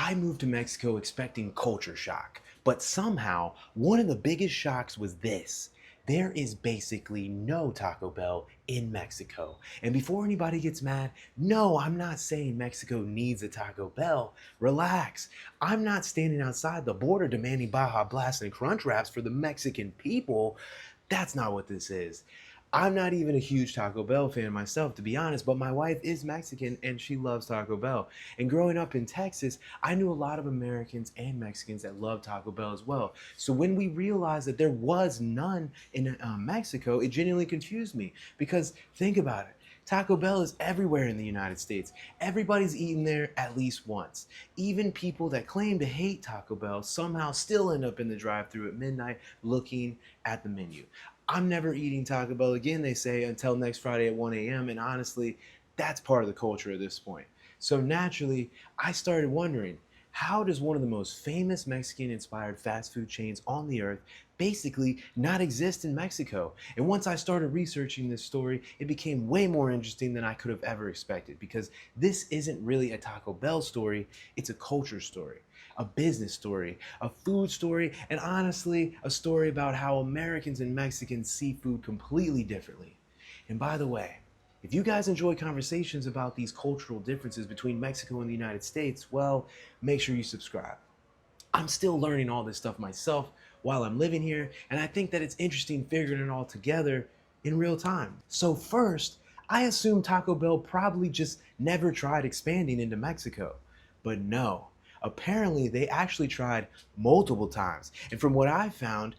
I moved to Mexico expecting culture shock, but somehow one of the biggest shocks was this. There is basically no Taco Bell in Mexico. And before anybody gets mad, no, I'm not saying Mexico needs a Taco Bell. Relax. I'm not standing outside the border demanding Baja Blast and Crunch Wraps for the Mexican people. That's not what this is. I'm not even a huge Taco Bell fan myself, to be honest, but my wife is Mexican and she loves Taco Bell. And growing up in Texas, I knew a lot of Americans and Mexicans that loved Taco Bell as well. So when we realized that there was none in Mexico, it genuinely confused me. Because think about it. Taco Bell is everywhere in the United States. Everybody's eaten there at least once. Even people that claim to hate Taco Bell somehow still end up in the drive-thru at midnight looking at the menu. I'm never eating Taco Bell again, they say, until next Friday at 1 a.m. And honestly, that's part of the culture at this point. So naturally, I started wondering, how does one of the most famous Mexican-inspired fast food chains on the earth basically not exist in Mexico? And once I started researching this story, it became way more interesting than I could have ever expected, because this isn't really a Taco Bell story, it's a culture story, a business story, a food story, and honestly, a story about how Americans and Mexicans see food completely differently. And by the way, if you guys enjoy conversations about these cultural differences between Mexico and the United States, well, make sure you subscribe. I'm still learning all this stuff myself while I'm living here, and I think that it's interesting figuring it all together in real time. So first, I assume Taco Bell probably just never tried expanding into Mexico. But no, apparently they actually tried multiple times. And from what I found,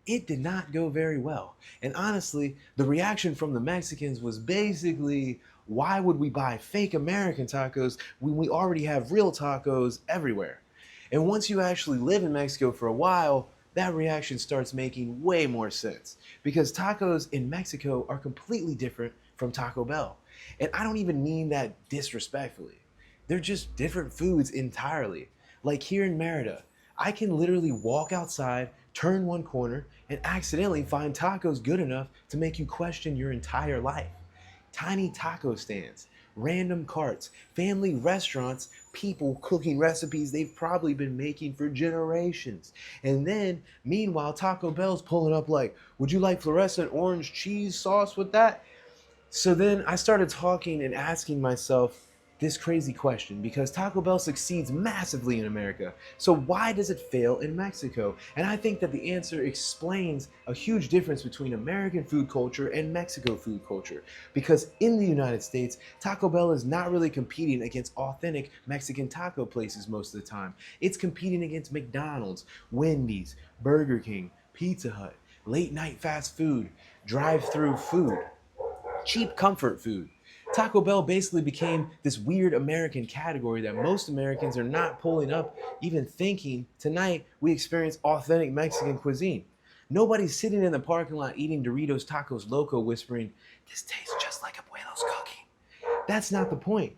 it did not go very well. And honestly, the reaction from the Mexicans was basically, why would we buy fake American tacos when we already have real tacos everywhere? And once you actually live in Mexico for a while, that reaction starts making way more sense, because tacos in Mexico are completely different from Taco Bell. And I don't even mean that disrespectfully. They're just different foods entirely. Like here in Mérida, I can literally walk outside, turn one corner, and accidentally find tacos good enough to make you question your entire life. Tiny taco stands, random carts, family restaurants, people cooking recipes they've probably been making for generations. And then, meanwhile, Taco Bell's pulling up like, would you like fluorescent orange cheese sauce with that? So then I started talking and asking myself this crazy question, because Taco Bell succeeds massively in America. So why does it fail in Mexico? And I think that the answer explains a huge difference between American food culture and Mexico food culture. Because in the United States, Taco Bell is not really competing against authentic Mexican taco places most of the time. It's competing against McDonald's, Wendy's, Burger King, Pizza Hut, late night fast food, drive-through food, cheap comfort food. Taco Bell basically became this weird American category that most Americans are not pulling up, even thinking tonight we experience authentic Mexican cuisine. Nobody's sitting in the parking lot eating Doritos Tacos Loco whispering, this tastes just like Abuelo's cooking. That's not the point.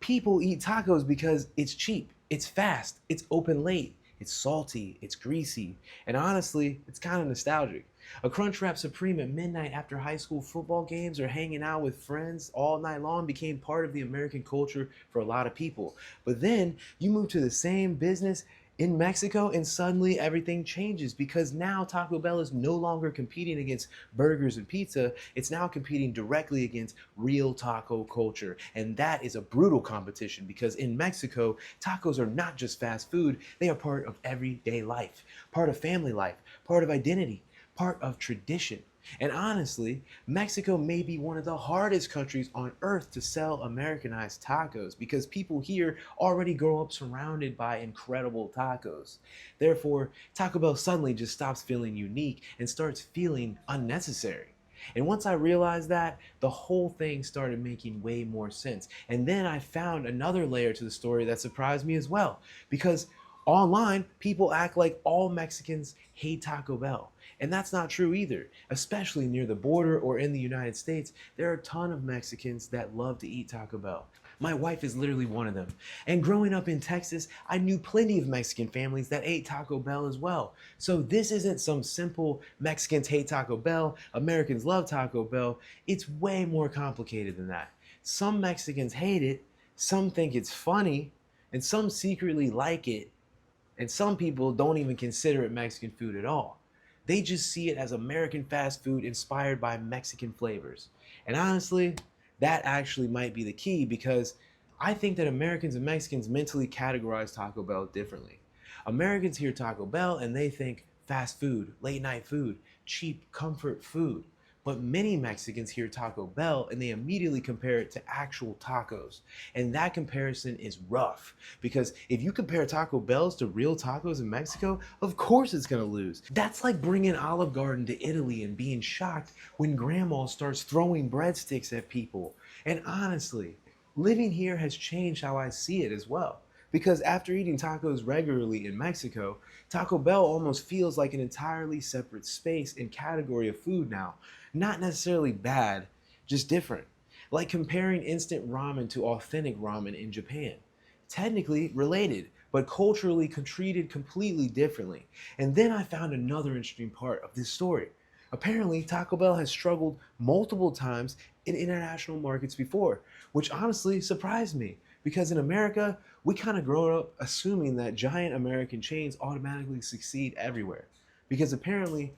People eat tacos because it's cheap, it's fast, it's open late, it's salty, it's greasy, and honestly, it's kind of nostalgic. A Crunchwrap Supreme at midnight after high school football games or hanging out with friends all night long became part of the American culture for a lot of people. But then you move to the same business in Mexico and suddenly everything changes, because now Taco Bell is no longer competing against burgers and pizza, it's now competing directly against real taco culture. And that is a brutal competition, because in Mexico, tacos are not just fast food, they are part of everyday life, part of family life, part of identity, part of tradition. And honestly, Mexico may be one of the hardest countries on earth to sell Americanized tacos, because people here already grow up surrounded by incredible tacos. Therefore, Taco Bell suddenly just stops feeling unique and starts feeling unnecessary. And once I realized that, the whole thing started making way more sense. And then I found another layer to the story that surprised me as well, because online, people act like all Mexicans hate Taco Bell. And that's not true either. Especially near the border or in the United States, there are a ton of Mexicans that love to eat Taco Bell. My wife is literally one of them. And growing up in Texas, I knew plenty of Mexican families that ate Taco Bell as well. So this isn't some simple Mexicans hate Taco Bell, Americans love Taco Bell. It's way more complicated than that. Some Mexicans hate it, some think it's funny, and some secretly like it, and some people don't even consider it Mexican food at all. They just see it as American fast food inspired by Mexican flavors. And honestly, that actually might be the key because I think that Americans and Mexicans mentally categorize Taco Bell differently. Americans hear Taco Bell and they think fast food, late night food, cheap comfort food. But many Mexicans hear Taco Bell and they immediately compare it to actual tacos. And that comparison is rough because if you compare Taco Bells to real tacos in Mexico, of course it's gonna lose. That's like bringing Olive Garden to Italy and being shocked when grandma starts throwing breadsticks at people. And honestly, living here has changed how I see it as well. Because after eating tacos regularly in Mexico, Taco Bell almost feels like an entirely separate space and category of food now. Not necessarily bad, just different. Like comparing instant ramen to authentic ramen in Japan. Technically related, but culturally treated completely differently. And then I found another interesting part of this story. Apparently, Taco Bell has struggled multiple times in international markets before, which honestly surprised me because in America, we kind of grow up assuming that giant American chains automatically succeed everywhere. Because apparently,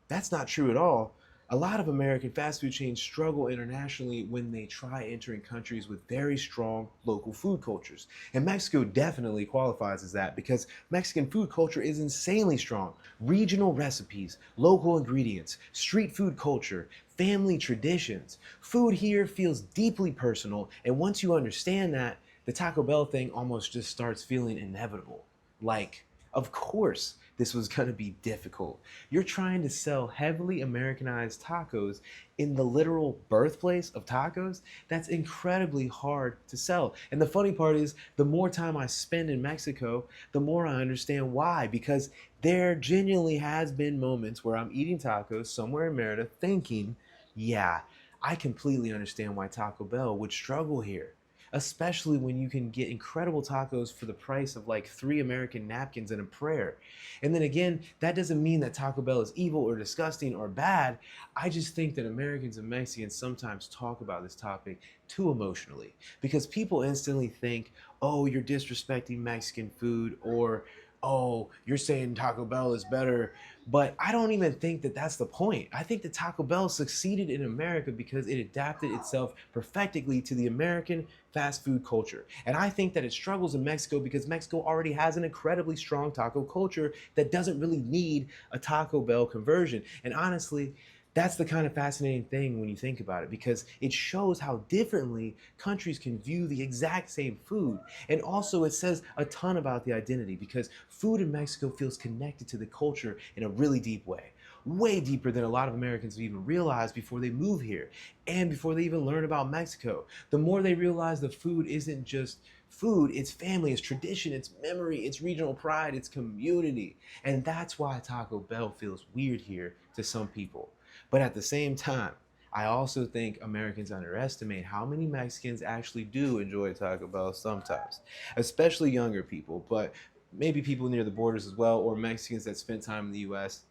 that's not true at all. A lot of American fast food chains struggle internationally when they try entering countries with very strong local food cultures. And Mexico definitely qualifies as that because Mexican food culture is insanely strong. Regional recipes, local ingredients, street food culture, family traditions. Food here feels deeply personal, and once you understand that, the Taco Bell thing almost just starts feeling inevitable. Like, of course, this was going to be difficult. You're trying to sell heavily Americanized tacos in the literal birthplace of tacos. That's incredibly hard to sell. And the funny part is, the more time I spend in Mexico, the more I understand why. Because there genuinely has been moments where I'm eating tacos somewhere in Merida thinking, yeah, I completely understand why Taco Bell would struggle here, especially when you can get incredible tacos for the price of like 3 American napkins and a prayer. And then again, that doesn't mean that Taco Bell is evil or disgusting or bad. I just think that Americans and Mexicans sometimes talk about this topic too emotionally because people instantly think, oh, you're disrespecting Mexican food, or oh, you're saying Taco Bell is better. But I don't even think that that's the point. I think that Taco Bell succeeded in America because it adapted itself perfectly to the American fast food culture. And I think that it struggles in Mexico because Mexico already has an incredibly strong taco culture that doesn't really need a Taco Bell conversion. And honestly, that's the kind of fascinating thing when you think about it because it shows how differently countries can view the exact same food. And also, it says a ton about the identity because food in Mexico feels connected to the culture in a really deep way. Way deeper than a lot of Americans have even realized before they move here and before they even learn about Mexico. The more they realize the food isn't just food, it's family, it's tradition, it's memory, it's regional pride, it's community. And that's why Taco Bell feels weird here to some people. But at the same time, I also think Americans underestimate how many Mexicans actually do enjoy Taco Bell sometimes, especially younger people, but maybe people near the borders as well, or Mexicans that spent time in the US.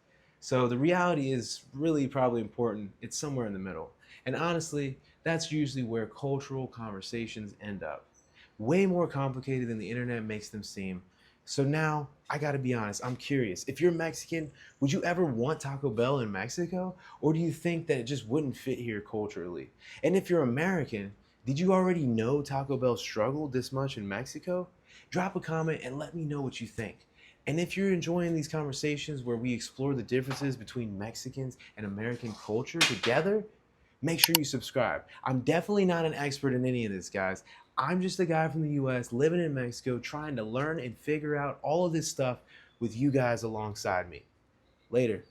So the reality is really probably important. It's somewhere in the middle. And honestly, that's usually where cultural conversations end up. Way more complicated than the internet makes them seem. So now, I gotta be honest, I'm curious. If you're Mexican, would you ever want Taco Bell in Mexico? Or do you think that it just wouldn't fit here culturally? And if you're American, did you already know Taco Bell struggled this much in Mexico? Drop a comment and let me know what you think. And if you're enjoying these conversations where we explore the differences between Mexicans and American culture together, make sure you subscribe. I'm definitely not an expert in any of this, guys. I'm just a guy from the US living in Mexico trying to learn and figure out all of this stuff with you guys alongside me. Later.